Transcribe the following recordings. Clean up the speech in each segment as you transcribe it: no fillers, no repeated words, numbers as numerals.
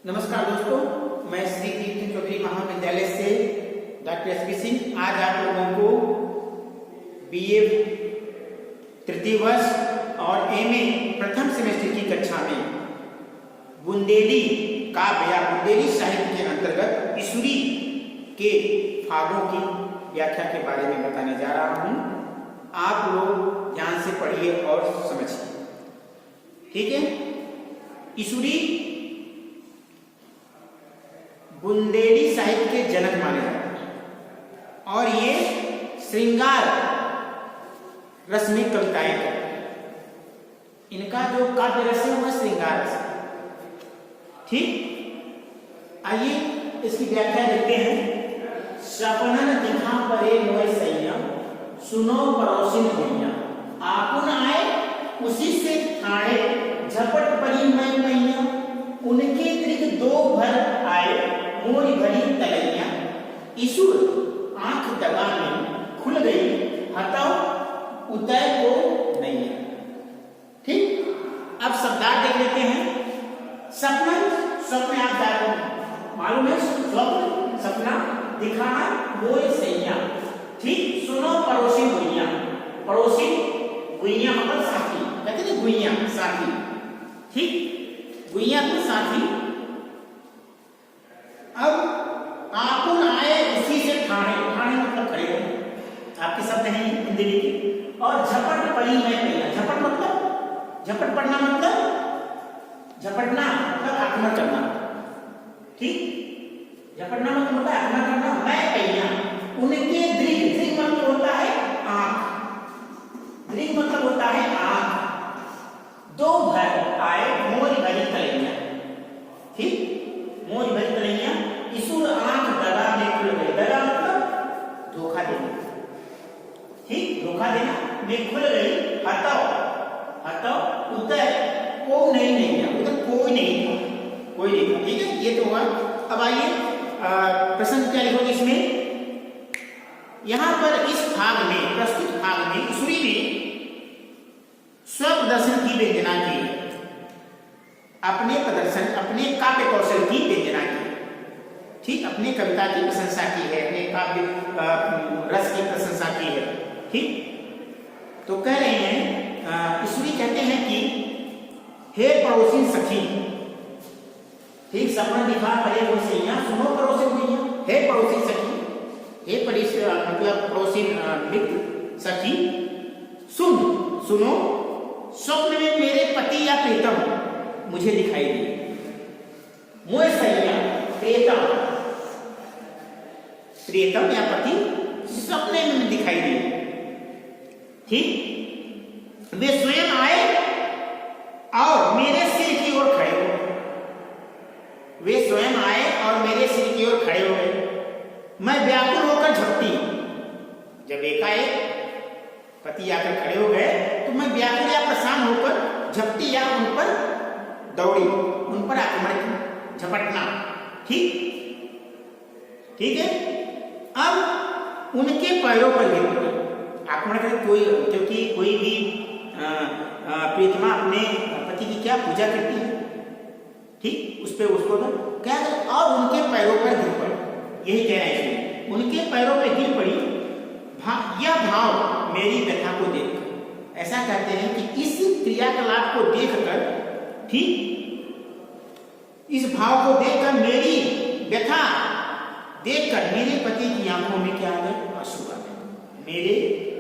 नमस्कार दोस्तों, मैं श्री कीर्ति चौधरी महाविद्यालय से डॉक्टर एस पी सिंह आज आप लोगों को बीए तृतीय वर्ष और एमए प्रथम सेमेस्टर की कक्षा में बुंदेली काव्य या बुंदेली साहित्य के अंतर्गत ईश्वरी के भागों की व्याख्या के बारे में बताने जा रहा हूं। आप लोग ध्यान से पढ़िए और समझिए, ठीक है। ईश्वरी बुंदेली साहित्य के जनक माने जाते हैं और ये श्रृंगार रस में कविताएं करते हैं। इनका जो काव्य रस है वह श्रृंगार रस है, ठीक। आइए इसकी व्याख्या देखते हैं। सपनन दिखा परे मोय सैया, सुनो पड़ोसिन भैया, आपुन आए उसी से ठाणे, झपट परी मैं मैया, उनके दृग दो भर आए मोरी भरी तलैया, ईसुर आंख दगा में खुल गई, हटाओ उदय को नैया, ठीक। अब शब्दार्थ देख लेते हैं। सपना, स्वप्न आप मालूम है, स्वप्न सपना दिखाना मोय सैया, ठीक। सुनो पड़ोसी गुइया, पड़ोसी गुइया मतलब साथी, कहते हैं गुइया साथी, ठीक। गुइया तो साथी। अब आपुन आए उसी से ठाणे, ठाणे मतलब खड़े हो, आपके शब्द हैं बुंदेली के। और झपट पड़ी मैं मैया, झपट मतलब झपट पड़ना मतलब झपटना मतलब आक्रमण करना, ठीक। झपटना मतलब होता है आक्रमण करना। मैं मैया उनके दृग, दृग मतलब होता है आंख, दृग मतलब होता है आंख, दो भर आए मोरी भरी तलैया, ठीक। मोरी भरी तलैया, ईसुर आंख दगा में खुल गई, दगा मतलब धोखा देना, ठीक। धोखा देना में खुल गई, हटाओ हटाओ उदय को नहीं, उधर कोई नहीं था, कोई नहीं था, ठीक है। ये तो हुआ। अब आइए प्रश्न क्या लिखोगे इसमें। यहां पर इस भाग में, प्रस्तुत भाग में ईश्वरी ने स्वप्रदर्शन की व्यंजना की, अपने प्रदर्शन, अपने काव्य कौशल की व्यंजना की, ठीक। अपने कविता की प्रशंसा की है, अपने काव्य रस की प्रशंसा की है, ठीक। तो कह रहे हैं, ईश्वरी कहते हैं कि हे पड़ोसी सखी, ठीक। सपना दिखा परे मोय सैया, सुनो पड़ोसी भैया, हे पड़ोसी सखी, हे मतलब पड़ोसी मित्र सखी, सुनो, स्वप्न में मेरे पति या प्रीतम मुझे दिखाई दिए। मोय सैया प्रीतम, प्रीतम या पति सपने में दिखाई दिए, ठीक। वे स्वयं आए और मेरे सिर की ओर खड़े हो गए, वे स्वयं आए और मेरे सिर की ओर खड़े हो गए। मैं व्याकुल होकर झपटी, जब एकाएक पति आकर खड़े हो गए तो मैं व्याकुल या परेशान होकर झपटी या उन पर दौड़ी, उन पर आक्रमण झपटना, ठीक, ठीक है। अब उनके पैरों पर गिर पड़ी, आक्रमण कर कोई, क्योंकि कोई भी प्रीतमा अपने पति की क्या पूजा करती है, ठीक, उस पर उसको क्या कर, और उनके पैरों पर गिर पड़ी, यही कह रहे हैं, उनके पैरों पर गिर पड़ी। यह भाव मेरी व्यथा को देख, ऐसा कहते हैं कि इस क्रियाकलाप को देखकर, ठीक, इस भाव को देखकर मेरी व्यथा देखकर मेरे पति की आंखों में क्या आ गए, आंसू आ गए, मेरे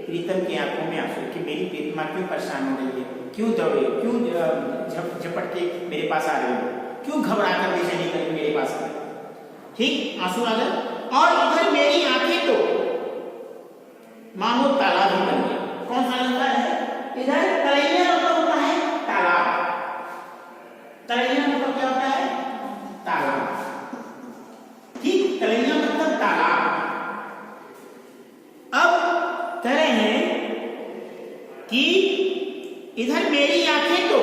प्रीतम की आंखों में आंसू, कि मेरी प्रीतमा क्यों परेशान हो रही है, क्यों दौड़े, क्यों झपट के मेरे पास आ रही है, क्यों घबरा कर बेचैनी करके मेरे पास आ रही, ठीक, आंसू आ गए। और इधर मेरी आंखें तो मानो तालाब ही बन गया। कौन सा लगता है, इधर तलैया मतलब होता है तालाब, तलैया मतलब क्या होता है, तालाब, ठीक, तलैया मतलब तालाब। अब कह रहे हैं कि इधर मेरी आंखें तो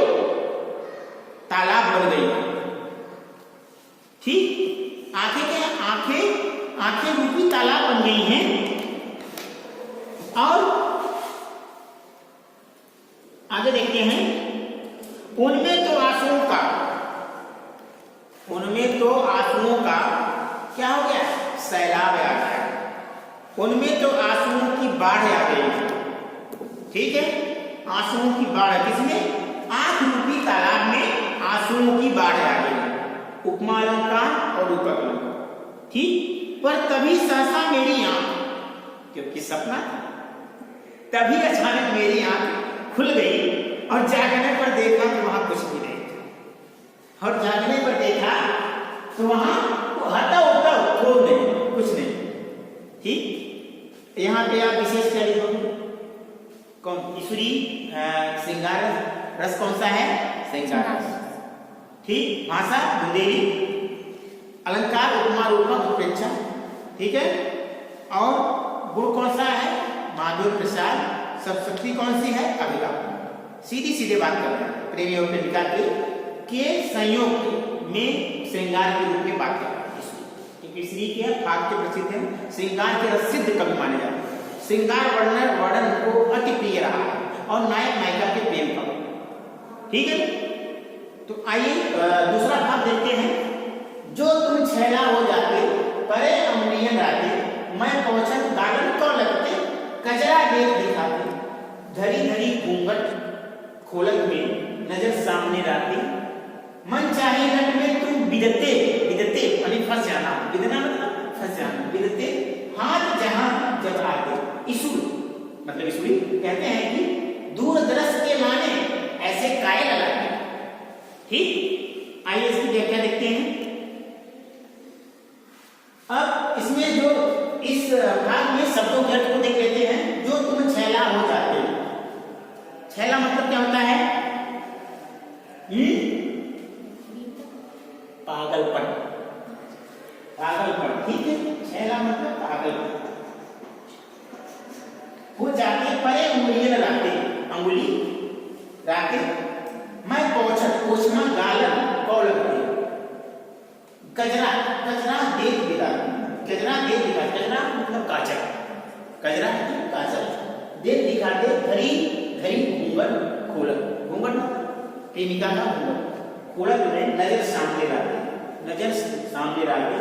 तालाब बन गई, ठीक, आंखें रूपी तालाब बन गई हैं। और आगे देखते हैं, उनमें तो आंसुओं का, उनमें क्या हो गया, सैलाब आ गया, उनमें तो आंसुओं की बाढ़ आ गई। ठीक है, आंसुओं की बाढ़, किसमें, आंख रूपी तालाब में आंसुओं की बाढ़ आ गई। उपमा अलंकार और रूपक अलंकार। ठीक, पर तभी सहसा मेरी आंख, क्योंकि सपना था, तभी अचानक मेरी आंख खुल गई और जागने पर देखा तो वहां कुछ भी नहीं था। और जागने पर देखा तो वहां हटा उठा खोल नहीं, कुछ नहीं। ठीक, यहाँ पे आप विशेष क्या लिखोगे, कौन, ईश्वरी श्रृंगार रस कौन सा है, श्रृंगार रस। ठीक, भाषा बुंदेली, अलंकार उपमा रूपक उपेक्षा। ठीक है, और गुण कौन सा है, माधुर्य प्रसाद, सब शक्ति कौन सी है, अभिलाप। सीधी सीधे बात कर रहे हैं, प्रेमी और प्रेमिका के संयोग में श्रृंगार के रूप में बात कर रहे हैं, क्योंकि श्री के भाग के प्रसिद्ध है, श्रृंगार के सिद्ध कवि माने जाते हैं। श्रृंगार वर्णन को अति प्रिय रहा है और नायक नायिका के प्रेम का। ठीक है, तो आइए दूसरा भाग देखते हैं। जो तुम छैला हो जाते, परे अमलियन राते, मैं पहुंचन गालन तो लगते, कजरा देख दिखाते, धरी धरी घूंघट खोलक में नजर सामने राते, मन चाहे नट में तुम बिदते बिदते, यानी फंस जाना, बिदना मतलब फंस जाना, बिदते हाथ जहां जब आते। ईसुर मतलब ईसुरी कहते हैं कि दूर दरस के माने ऐसे काय लगाते। ठीक, आइए इसकी व्याख्या देखते हैं। अब इसमें जो इस भाग में शब्दों के अर्थ को देख लेते हैं। जो तुम छैला हो जाते, छैला मतलब क्या होता है, पागलपन, पागलपन। ठीक है, छैला मतलब पागलपन हो जाते, परे उंगली लगाते, अंगुली राते, मैं पहुंचत, पोछना गालन कौ लगते, गजरा, गजरा देख दिला, गजरा देख दिला, गजरा मतलब काजल, गजरा मतलब काजल, देख दिखाते, धरी धरी घूंघट खोलक, घूंघट मतलब प्रेमिका का घूंघट, खोलक में नजर सामने लाते, नजर सामने लाते,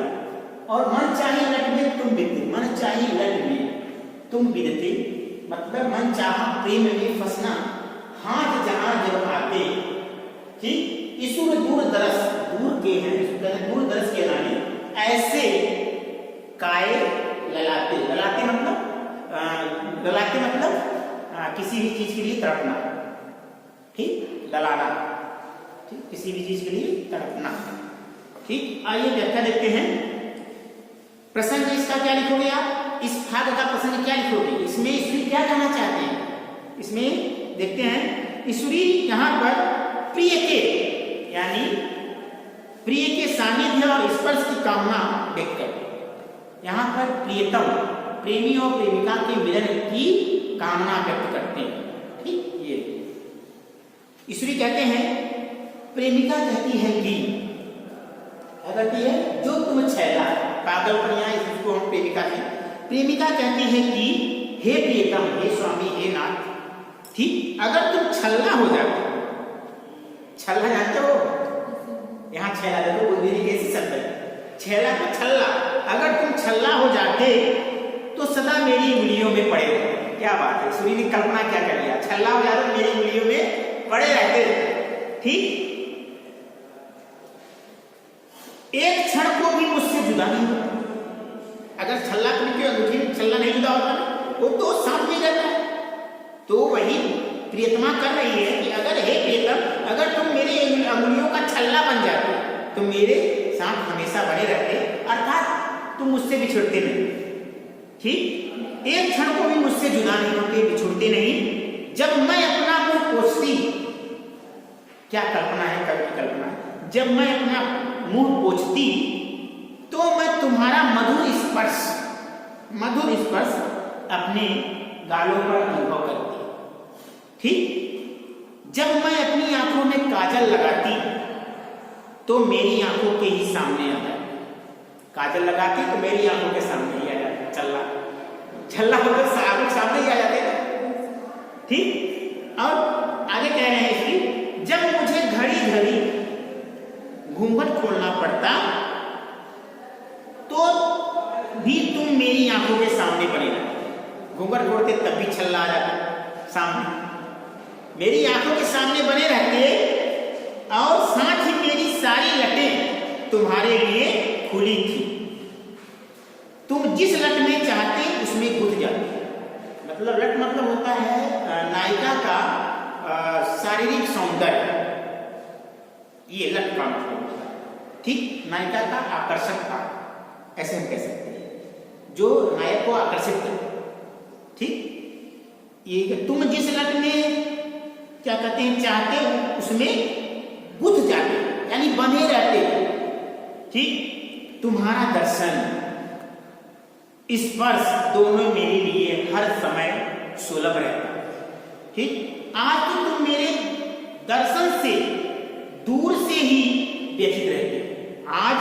और मन चाहे लट में तुम बिदते, मन चाहे लट में तुम बिदते मतलब मन चाहा प्रेम में फंसना, हाथ जहां जब आते। ठीक, ईसुर दूर दरस, दूर के हैं, दूर दरस के लाने, ऐसे काय ललाते, ललाते मतलब ललाते मतलब किसी भी चीज के लिए तड़पना। ठीक, ललाना, ठीक, किसी भी चीज के लिए तड़पना। ठीक, आइए व्याख्या देखते हैं। प्रसंग इसका क्या लिखोगे आप, इस भाग का प्रसंग क्या लिखोगे, इसमें ईश्वरी क्या कहना चाहते हैं, इसमें देखते हैं। ईश्वरी यहाँ पर प्रिय के, यानी प्रिय के सानिध्य और स्पर्श की कामना व्यक्त करते हैं। यहाँ पर प्रियतम, प्रेमी और प्रेमिका के मिलन की कामना व्यक्त करते हैं। ठीक, ये ईश्वरी कहते हैं, प्रेमिका कहती है कि, क्या कहती है, जो तुम छैला, पागलपन, यहाँ इसको हम प्रेमिका की, प्रेमिका कहती है कि हे प्रियतम, हे स्वामी, हे नाथ। ठीक, अगर तुम छल्ला हो जाते, छल्ला जानते हो, यहाँ छैला देखो बुंदेली कैसी शब्द है, छैला तो छल्ला, अगर तुम छल्ला हो जाते तो सदा मेरी उंगलियों में पड़े रहते। क्या बात है, सूर्य ने कल्पना क्या कर लिया, छल्ला हो जाते मेरी उंगलियों में पड़े रहते। ठीक, एक क्षण को भी मुझसे जुदा नहीं होता। अगर छल्ला की अंगूठी में छल्ला नहीं जुदा होता ना, वो तो साथ में रहता है। तो वही प्रियतमा कर रही है कि अगर हे प्रियतम, अगर तुम मेरी अंगुलियों का छल्ला बन जाते तो मेरे साथ हमेशा बने रहते, अर्थात तुम मुझसे बिछुड़ते नहीं। ठीक, एक क्षण को भी मुझसे जुदा नहीं होते, बिछुड़ते नहीं। जब मैं अपना मुंह पोंछती, क्या कल्पना है, कवि की कल्पना है, जब मैं अपना मुंह पोंछती तो मैं तुम्हारा मधुर स्पर्श अपने गालों पर अनुभव करती। ठीक, जब मैं अपनी आंखों में काजल लगाती तो मेरी आंखों के ही सामने आ जाए, काजल लगाती तो मेरी आंखों के सामने ही आ जाए, छल्ला छल्ला होकर आंखों के सामने ही आ जाते हैं। ठीक, और आगे कह रहे हैं इसकी, जब मुझे घड़ी घड़ी घूंघट खोलना पड़ता तो भी तुम मेरी आंखों के सामने बने रहते। घूंघट खोलते तब भी छल्ला आ जाता सामने, मेरी आंखों के सामने बने रहते और साथ ही मेरी सारी लटें तुम्हारे लिए खुली थी। तुम जिस लट में चाहते उसमें गुथ जाते। मतलब लट मतलब होता है नायिका का शारीरिक सौंदर्य, ये लट का मतलब होता है, ठीक, नायिका का आकर्षकता, ऐसे हम कह सकते हैं, जो नायक को आकर्षित करे, ठीक। ये तुम जिस लट में क्या कहते हैं चाहते हो उसमें गुथ जाते, यानी बने रहते, ठीक। तुम्हारा दर्शन स्पर्श दोनों मेरे लिए हर समय सुलभ रहता, ठीक। आज तो तुम मेरे दर्शन से दूर से ही व्यथित रहते, आज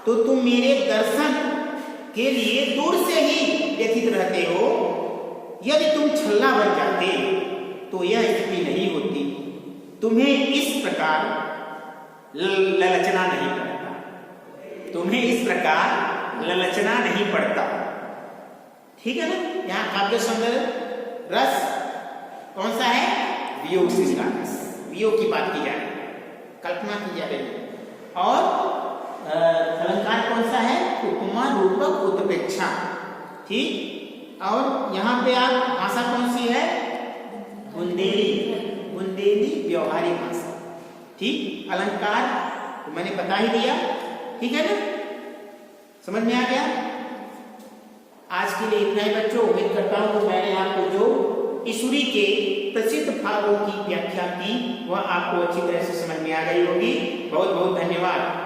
तो तुम मेरे दर्शन के लिए दूर से ही व्यथित रहते हो। यदि तुम छल्ला बन जाते तो यह स्थिति नहीं होती। तुम्हें इस प्रकार ललचना नहीं पड़ता, तुम्हें इस प्रकार ललचना नहीं पड़ता, ठीक है ना। यहाँ काव्य सौंदर्य रस कौन सा है? वियोग से इसका रस, वियोग की बात की जा रही है, कल्पना की जा रही है। और अलंकार कौन सा है? उपमा रूपक उत्प्रेक्षा, ठीक। और यहाँ पे आप भाषा कौन सी है? बुंदेली, बुंदेली व्यवहारिक भाषा, ठीक। अलंकार तो मैंने बता ही दिया, ठीक है ना, समझ में आ गया। आज के लिए इतना ही बच्चों। उम्मीद करता हूँ कि मैंने आपको जो ईश्वरी के प्रसिद्ध भागों की व्याख्या की वह आपको अच्छी तरह से समझ में आ गई होगी। बहुत बहुत धन्यवाद।